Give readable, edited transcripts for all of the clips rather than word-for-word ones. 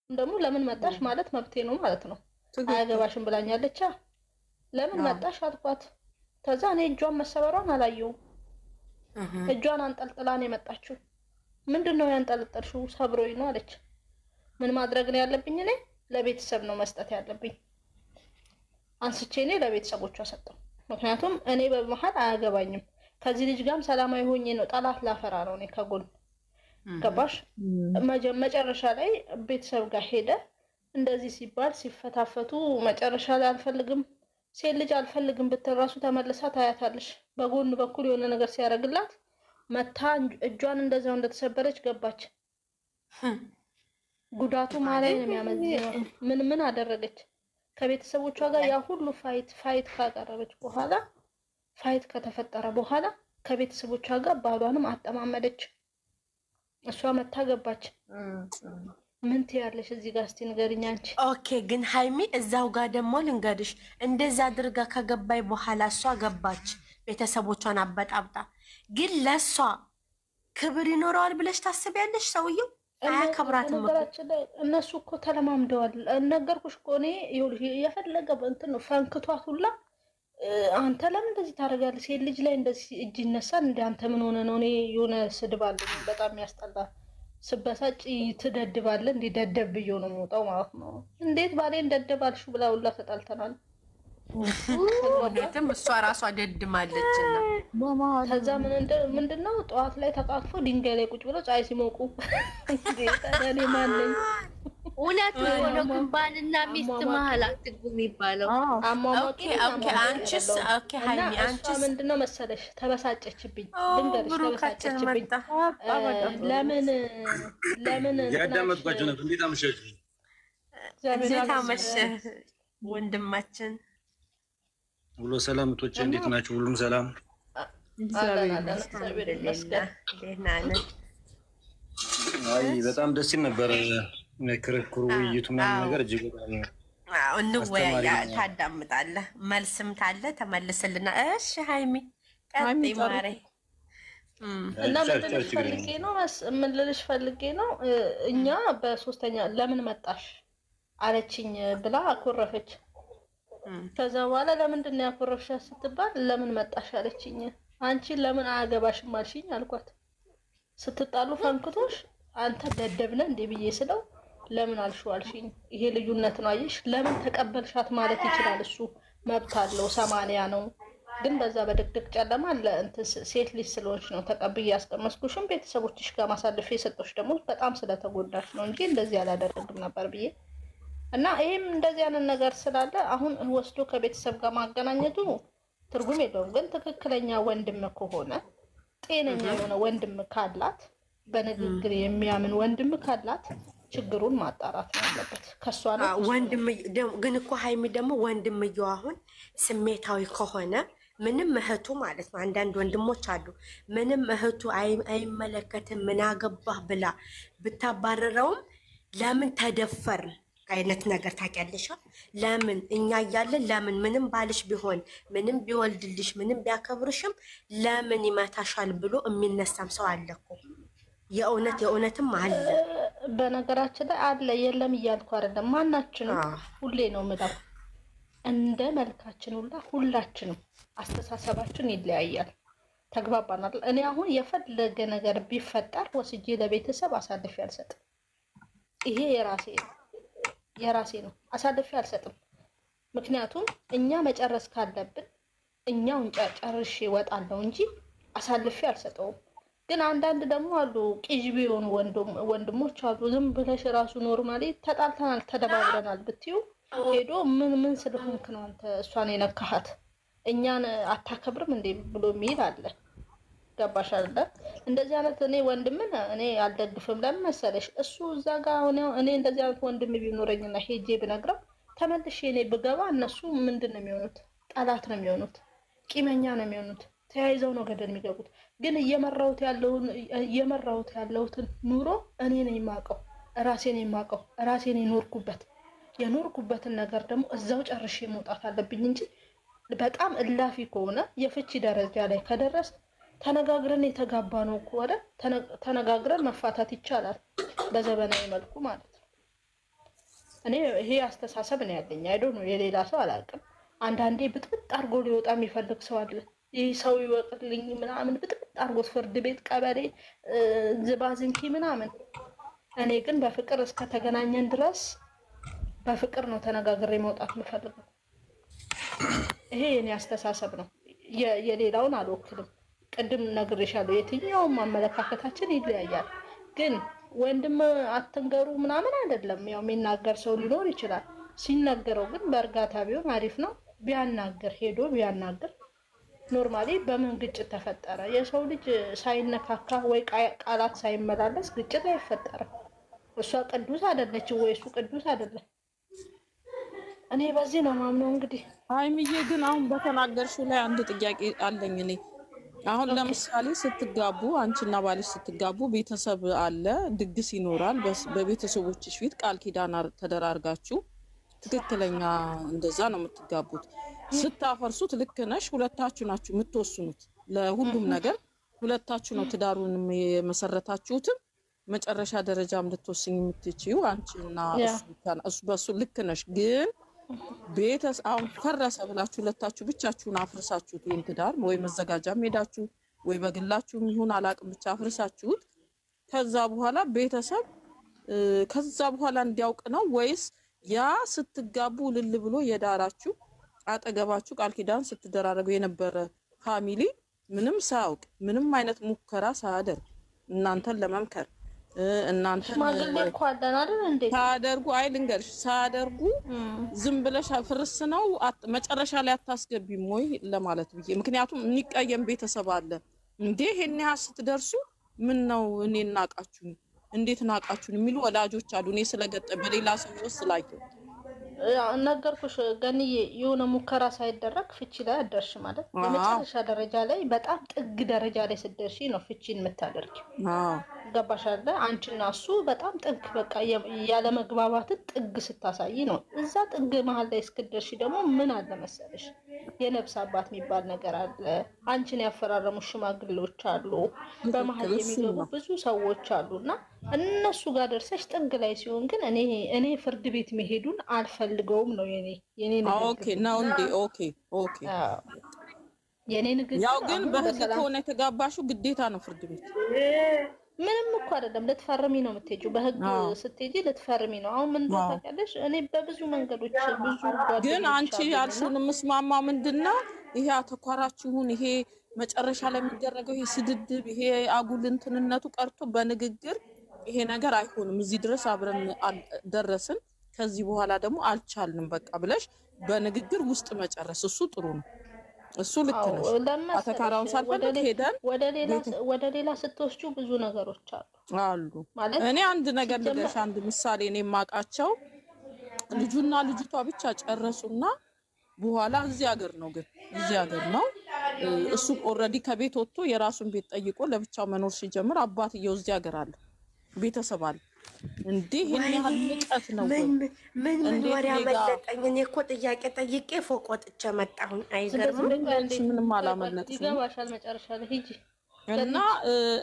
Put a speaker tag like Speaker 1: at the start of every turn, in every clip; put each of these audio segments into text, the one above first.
Speaker 1: ደግሞ ለምን መጣሽ ማለት መብቴ ነው ማለት ነው። አያገባሽም ብላኛለች። ለምን መጣሽ አልኳት። ከዛ እኔ እጇን መሰበሯን አላየሁም። እጇን አንጠልጥላ ነው የመጣችው። ምንድነው ያንጠለጠልሽው? ሰብሮኝ ነው አለች። ምን ማድረግ ነው ያለብኝ? እኔ ለቤተሰብ ነው መስጠት ያለብኝ። አንስቼ እኔ ለቤተሰቦቿ ሰጠው። ምክንያቱም እኔ በመሀል አያገባኝም። ከዚህ ልጅ ጋርም ሰላማዊ ሆኜ ነው ጠላት ላፈራ ነው እኔ ከጎን ገባሽ? መጨረሻ ላይ ቤተሰብ ጋር ሄደ። እንደዚህ ሲባል ሲፈታፈቱ መጨረሻ ላይ አልፈልግም ሴት ልጅ አልፈልግም ብትል ራሱ ተመልሳ ታያታለሽ። በጎን በኩል የሆነ ነገር ሲያደርግላት መታ እጇን እንደዛው እንደተሰበረች ገባች። ጉዳቱ ማለት ነው የሚያመዝነው። ምን አደረገች? ከቤተሰቦቿ ጋር ያ ሁሉ ፋይት ካቀረበች በኋላ ፋይት ከተፈጠረ በኋላ ከቤተሰቦቿ ጋር ባሏንም አጠማመደች። እሷ መታ ገባች። ምን ትያለሽ እዚህ ጋር እስቲ ንገሪኝ አንቺ።
Speaker 2: ኦኬ ግን ሃይሚ እዛው ጋር ደግሞ ልንገርሽ፣ እንደዛ አድርጋ ከገባይ በኋላ እሷ ገባች ቤተሰቦቿን አበጣብጣ። ግን ለሷ ክብር ይኖረዋል ብለሽ ታስቢያለሽ? ሰውየው አያከብራትም።
Speaker 1: እነሱ እኮ ተለማምደዋል። ነገርኩሽ እኮ እኔ የፈለገ እንትን ነው ፈንክቷት ሁላ አንተ ለምን እንደዚህ ታደርጋለህ? ሴት ልጅ ላይ እንደዚህ እጅ ይነሳል እንደ አንተ ምን ሆነ ነው? እኔ የሆነ ስድብ አለኝ በጣም ያስጠላ። ስበሳጭ ትደድባለህ እንዴ? ደደብ ብዬው ነው የምወጣው ማለት ነው። እንዴት ባሌን ደደባልሽ ብላ ሁላ ተጣልተናል።
Speaker 2: ወደትም እሷ ራሷ ደድማለች እና
Speaker 1: ከዛ ምንድነው ጠዋት ላይ ተቃቅፎ ድንጋይ ላይ ቁጭ ብለው ፀሐይ ሲሞቁ እኔ ማን ነኝ?
Speaker 3: እውነት ሆኖ ግን ባልና ሚስት መሀል አትግቡ የሚባለው።
Speaker 2: ኦኬ አንቺስ ኦኬ ሃይሚ አንቺስ
Speaker 1: ምንድነው መሰለሽ ተበሳጨችብኝ። ድንገርሽ ተበሳጨችብኝ። ለምን
Speaker 4: ያዳመጥኳችሁ ነው። እንዴት አመሸሽ?
Speaker 2: እንዴት አመሸህ ወንድማችን?
Speaker 4: ሁሉ ሰላም ቶች እንዴት ናችሁ? ሁሉም ሰላም አይ በጣም ደስ ይል ነበር ክርክሩ፣ ውይይቱ ምናምን ነገር እጅግ በጣም
Speaker 2: እንወያያ። ታዳምጣለህ፣ መልስም ታለ ተመልስልና። እሺ ሃይሚ ቀጥይ ማሬ።
Speaker 1: እና ምን ልልሽ ፈልጌ ነው እኛ በሶስተኛ ለምን መጣሽ አለችኝ ብላ አኮረፈች። ከዛ በኋላ ለምንድን ነው ያኮረፍሻት ስትባል ለምን መጣሽ አለችኝ። አንቺ ለምን አያገባሽም አልሽኝ አልኳት። ስትጣሉ ፈንክቶሽ አንተ ደደብነህ እንዴ ብዬ ስለው ለምን አልሽው አልሽኝ። ይሄ ልዩነት ነው አየሽ። ለምን ተቀበልሻት ማለት ይችላል እሱ መብት አለው። 80 ነው ግን በዛ በድቅድቅ ጨለማ ለእንትን ሴት ልጅ ስለሆንሽ ነው ተቀብዬ ያስቀመስኩሽም ቤተሰቦችሽ ጋር ማሳልፌ የሰጠሁሽ ደግሞ በጣም ስለተጎዳሽ ነው እንጂ እንደዚህ አላደረግም ነበር ብዬ እና ይሄም እንደዚህ አይነት ነገር ስላለ አሁን ወስዶ ከቤተሰብ ጋር ማገናኘቱ ትርጉም የለውም። ግን ትክክለኛ ወንድም ከሆነ ጤነኛ የሆነ ወንድም ካላት በንግግር የሚያምን ወንድም ካላት ችግሩን ማጣራት ነው ያለበት ከሷ ነው።
Speaker 2: ወንድም ግን እኮ ሃይሚ ደግሞ ወንድምየው አሁን ስሜታዊ ከሆነ ምንም እህቱ ማለት ነው። አንዳንድ ወንድሞች አሉ ምንም እህቱ አይመለከትም ምን አገባህ ብላ ብታባረረውም ለምን ተደፈርን አይነት ነገር ታውቂያለሽ። ለምን እኛ እያለን ለምን ምንም ባልሽ ቢሆን ምንም ቢወልድልሽ ምንም ቢያከብርሽም ለምን ይመታሻል ብሎ የሚነሳም ሰው አለ እኮ። የእውነትም አለ።
Speaker 1: በነገራችን ላይ አለ የለም እያልኩ አይደለም። ማናችንም ሁሌ ነው የምለው እንደ መልካችን ሁላችንም አስተሳሰባችን ይለያያል። ተግባባናል። እኔ አሁን የፈለገ ነገር ቢፈጠር ወስጄ ለቤተሰብ አሳልፌ አልሰጥም። ይሄ የራሴ ነው። አሳልፌ አልሰጥም። ምክንያቱም እኛ መጨረስ ካለብን እኛውን ጨርሼ እወጣለሁ እንጂ አሳልፌ አልሰጠውም። ግን አንዳንድ ደግሞ አሉ ቂዥቢ የሆኑ ወንድሞች አሉ። ዝም ብለሽ ራሱ ኖርማሊ ተጣልተናል ተደባብረናል ብትዩ ሄዶ ምን ስለሆንክ ነው አንተ እሷን የነካሃት እኛን አታከብርም እንዴ ብሎ የሚል አለ። ገባሽ አይደለ? እንደዚህ አይነት እኔ ወንድምን እኔ አልደግፍም። ለምን መሰለሽ እሱ እዛ ጋር እኔ እንደዚህ አይነት ወንድም ቢኖረኝና ሄጄ ብነግረው ተመልሼ እኔ ብገባ እነሱ ምንድን ነው የሚሆኑት? ጠላት ነው የሚሆኑት፣ ቂመኛ ነው የሚሆኑት። ተያይዘው ነው ገደል የሚገቡት። ግን እየመራሁት ያለሁትን ኑሮ እኔ ነኝ የማውቀው፣ ራሴን የማውቀው፣ ራሴን የኖርኩበትን ነገር ደግሞ እዛው ጨርሼ መውጣት አለብኝ እንጂ በጣም እላፊ ከሆነ የፍቺ ደረጃ ላይ ከደረስ ተነጋግረን የተጋባ ነው ከሆነ ተነጋግረን መፋታት ይቻላል፣ በዘመናዊ መልኩ ማለት ነው። እኔ ይሄ አስተሳሰብ ነው ያለኝ። አይዶ ነው የሌላ ሰው አላውቅም። አንዳንዴ ብጥብጥ አድርጎ ሊወጣ የሚፈልግ ሰው አለ። ይህ ሰው ይወቅልኝ ምናምን ብጥብጥ አድርጎት ፍርድ ቤት፣ ቀበሌ፣ ዝባዝንኪ ምናምን። እኔ ግን በፍቅር እስከተገናኘን ድረስ በፍቅር ነው ተነጋግሬ መውጣት የምፈልገው። ይሄ የኔ አስተሳሰብ ነው። የሌላውን አልወክልም። ቅድም ነግሬሻለሁ። የትኛውም አመለካከታችን ይለያያል። ግን ወንድም አትንገሩ ምናምን አይደለም። ያው የሚናገር ሰው ሊኖር ይችላል። ሲናገረው ግን በእርጋታ ቢሆን አሪፍ ነው። ቢያናገር ሄዶ ቢያናገር ኖርማሊ በምን ግጭት ተፈጠረ? የሰው ልጅ ሳይነካካ ወይ ቃላት ሳይመላለስ ግጭት አይፈጠርም። እሷ ቅዱስ አይደለችም ወይ እሱ ቅዱስ አይደለም። እኔ በዚህ ነው ማምነው። እንግዲህ
Speaker 5: ሀይሚዬ ግን አሁን በተናገርሽው ላይ አንድ ጥያቄ አለኝ እኔ። አሁን ለምሳሌ ስትጋቡ አንቺና ባልሽ ስትጋቡ ቤተሰብ አለ፣ ድግስ ይኖራል። በቤተሰቦችሽ ፊት ቃል ኪዳን ተደራርጋችሁ ትክክለኛ እንደዛ ነው የምትጋቡት። ስታፈርሱት ልክ ነሽ፣ ሁለታችሁ ናችሁ የምትወስኑት ለሁሉም ነገር። ሁለታችሁ ነው ትዳሩን የመሰረታችሁትም መጨረሻ ደረጃም ልትወስኝ የምትችይው አንቺና እሱ በሱ ልክ ነሽ። ግን ቤተሰብ አሁን ፈረሰ ብላችሁ ሁለታችሁ ብቻችሁን አፍርሳችሁት ይሄን ትዳር ወይ መዘጋጃም ሄዳችሁ ወይ በግላችሁም ይሁን አላቅም ብቻ አፍርሳችሁት ከዛ በኋላ ቤተሰብ ከዛ በኋላ እንዲያውቅ ነው ወይስ ያ ስትጋቡ ልል ብሎ የዳራችሁ አጠገባችሁ ቃል ኪዳን ስትደራረጉ የነበረ ፋሚሊ ምንም ሳያውቅ ምንም አይነት ሙከራ ሳያደርግ እናንተን ለመምከር እናንተ ሳያደርጉ አይ ልንገርሽ ሳያደርጉ ዝም ብለሽ ፍርስ ነው መጨረሻ ላይ አታስገቢም ወይ ለማለት ብዬ። ምክንያቱም የሚቀየም ቤተሰብ አለ እንዴ ይሄን ስትደርሱ ምን ነው እኔ እናቃችሁ እንዴት ናቃችሁን የሚሉ ወላጆች አሉ። እኔ ስለገጠመኝ በሌላ ሰው ወስላየው
Speaker 1: ነገርኩሽ ገንዬ የሆነ ሙከራ ሳይደረግ ፍቺ ላይ አደርሽ ማለት የመጨረሻ ደረጃ ላይ በጣም ጥግ ደረጃ ላይ ስትደርሺ ነው ፍቺን የምታደርጊው። ገባሽ አይደል? አንቺና እሱ በጣም ጥግ በቃ ያለ መግባባትን ጥግ ስታሳይ ነው። እዛ ጥግ መሀል ላይ እስክትደርሺ ደግሞ ምን አለ መሰለሽ የነፍስ አባት የሚባል ነገር አለ። አንቺን ያፈራረሙ ሽማግሌዎች አሉ፣ በመሀል የሚገቡ ብዙ ሰዎች አሉና እነሱ ጋር ደርሰሽ ጥግ ላይ ሲሆን ግን እኔ ፍርድ ቤት መሄዱን አልፈልገውም ነው የኔ ንግግር።
Speaker 5: ኦኬ ነው እንዴ? ኦኬ
Speaker 1: የኔ ንግግር
Speaker 5: ያው ግን በህግ ከሆነ የተጋባሹ ግዴታ ነው ፍርድ ቤት።
Speaker 1: ምንም እኮ አይደለም፣ ልትፈርሚ ነው የምትሄጂው። በህግ ስትሄጂ ልትፈርሚ ነው። አሁን ምን ታውቂያለሽ? እኔ በብዙ መንገዶች ብዙ
Speaker 5: ግን አንቺ ያልሽውን መስማማ ምንድነው ይሄ አተኳራችሁን ይሄ መጨረሻ ላይ የሚደረገው ይሄ ስድድብ ይሄ አጉል እንትንነቱ ቀርቶ በንግግር ይሄ ነገር አይሆንም፣ እዚህ ድረስ አብረን ደረስን፣ ከዚህ በኋላ ደግሞ አልቻልንም በቃ ብለሽ በንግግር ውስጥ መጨረስ እሱ ጥሩ ነው። እሱ ልክ ነው። አተካራውን ሳልፈልግ ሄደን
Speaker 1: ወደ ሌላ ስትወስጂው ብዙ ነገሮች
Speaker 5: አሉ። እኔ አንድ ነገር ልገሽ አንድ ምሳሌ እኔ የማውቃቸው ልጁና ልጅቷ ብቻ ጨረሱና በኋላ እዚህ ሀገር ነው ግን እዚህ ሀገር ነው እሱ ኦልሬዲ ከቤት ወጥቶ የራሱን ቤት ጠይቆ ለብቻው መኖር ሲጀምር አባትየው እዚህ ሀገር አለ ቤተሰብ አለ። እንዴ ይሄን ያህል ንቀት ነው?
Speaker 2: ምን ወሬ አመለጠኝ። እኔ እኮ ጥያቄ ጠይቄ ፎቅ ወጥቼ መጣሁኝ። አይገርምም?
Speaker 5: ምንም አላመለጥሽም።
Speaker 1: ይገባሻል መጨረሻ ላይ ሂጂ
Speaker 5: እና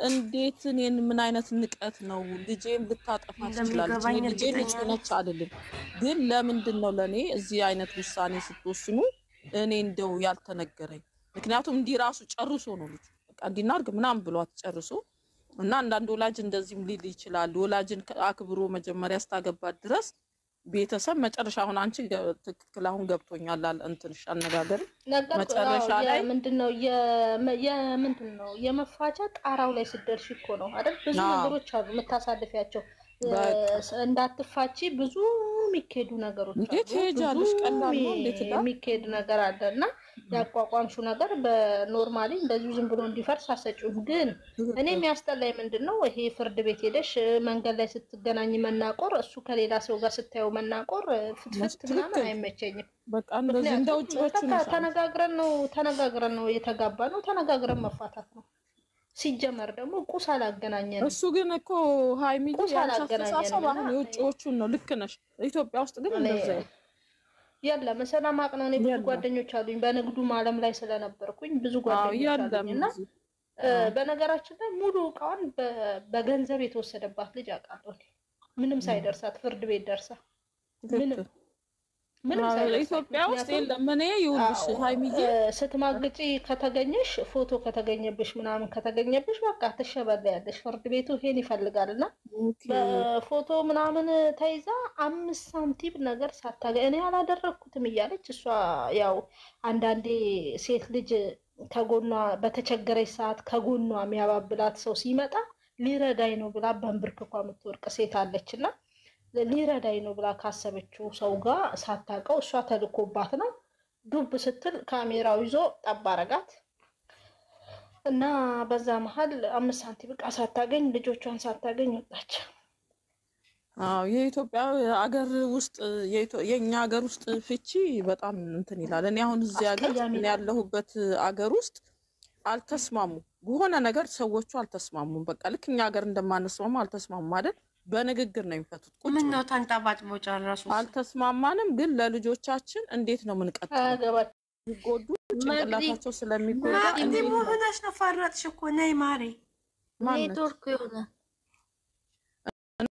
Speaker 5: እንዴት እኔን ምን አይነት ንቀት ነው? ልጄን ልታጠፋ ትችላለች። ልጄ ልጅ ነች አይደለም። ግን ለምንድን ነው ለኔ እዚህ አይነት ውሳኔ ስትወስኑ እኔ እንደው ያልተነገረኝ? ምክንያቱም እንዲህ ራሱ ጨርሶ ነው ልጅ በቃ እንዲናርግ ምናምን ብሏት ጨርሶ እና አንዳንድ ወላጅ እንደዚህም ሊል ይችላል። ወላጅን አክብሮ መጀመሪያ ስታገባት ድረስ ቤተሰብ መጨረሻ አሁን አንቺ ትክክል አሁን ገብቶኛል እንትንሽ አነጋገር መጨረሻ ላይ ምንድነው
Speaker 1: የመፋቻ ጣራው ላይ ስትደርሺ እኮ ነው አይደል? ብዙ ነገሮች አሉ የምታሳልፊያቸው እንዳትፋቺ ብዙ የሚካሄዱ ነገሮች አሉ።
Speaker 5: እንዴት ሄጃለሽ? ቀላል ነው እንዴት
Speaker 1: የሚካሄድ ነገር አለና ያቋቋምሽው ነገር በኖርማሊ እንደዚህ ዝም ብሎ እንዲፈርስ አሰጪው። ግን እኔ የሚያስጠላኝ ምንድነው ይሄ ፍርድ ቤት ሄደሽ መንገድ ላይ ስትገናኝ መናቆር፣ እሱ ከሌላ ሰው ጋር ስታዩ መናቆር ፍትፍት ምናምን አይመቸኝም።
Speaker 5: በቃ እንደዚህ እንደ ውጭዎች ነው።
Speaker 1: ተነጋግረን ነው የተጋባ ነው፣ ተነጋግረን መፋታት ነው። ሲጀመር ደግሞ ቁስ አላገናኘንም።
Speaker 5: እሱ ግን እኮ ሃይሚዬ ያልተሳሳሰብ አሁን የውጭዎቹን ነው። ልክ ነሽ። ኢትዮጵያ ውስጥ ግን እንደዛ
Speaker 1: የለም። ሰላም አቅ ነው። እኔ ብዙ ጓደኞች አሉኝ በንግዱ ዓለም ላይ ስለነበርኩኝ ብዙ ጓደኞች አሉኝና በነገራችን ላይ ሙሉ እቃዋን በገንዘብ የተወሰደባት ልጅ አውቃለሁ። ምንም ሳይደርሳት ፍርድ ቤት ደርሳ ምንም
Speaker 5: ኢትዮጵያ ውስጥ የለም። እኔ ይኸውልሽ ሃይሚዬ
Speaker 1: ስትማግጪ ከተገኘሽ ፎቶ ከተገኘብሽ ምናምን ከተገኘብሽ በቃ ትሸበለያለሽ። ፍርድ ቤቱ ይሄን ይፈልጋልና በፎቶ ምናምን ተይዛ 5 ሳንቲም ነገር ሳታገኝ እኔ አላደረኩትም እያለች እሷ ያው አንዳንዴ ሴት ልጅ ከጎኗ በተቸገረች ሰዓት ከጎኗ የሚያባብላት ሰው ሲመጣ ሊረዳኝ ነው ብላ በእንብርክኳ የምትወርቅ ሴት አለችና ሊረዳኝ ነው ብላ ካሰበችው ሰው ጋር ሳታውቀው እሷ ተልኮባት ነው ዱብ ስትል ካሜራው ይዞ ጠባረጋት እና በዛ መሀል 5 ሳንቲም ዕቃ ሳታገኝ ልጆቿን ሳታገኝ ወጣች።
Speaker 5: የኢትዮጵያ አገር ውስጥ የኛ አገር ውስጥ ፍቺ በጣም እንትን ይላል። እኔ አሁን እዚህ አገር እኔ ያለሁበት አገር ውስጥ አልተስማሙ በሆነ ነገር ሰዎቹ አልተስማሙም። በቃ ልክ እኛ አገር እንደማንስማማ አልተስማሙም አይደል? በንግግር ነው የሚፈቱት።
Speaker 2: ምን ነው ተንጣባጥቦ ጨረሱ።
Speaker 5: አልተስማማንም፣ ግን ለልጆቻችን እንዴት ነው የምንቀጥለው? ይጎዱ ጭንቅላታቸው ስለሚጎዳ
Speaker 2: እንዴ ሆነሽ ነው ፈረጥሽ እኮ ነይ ማሬ
Speaker 3: ኔትወርክ የሆነ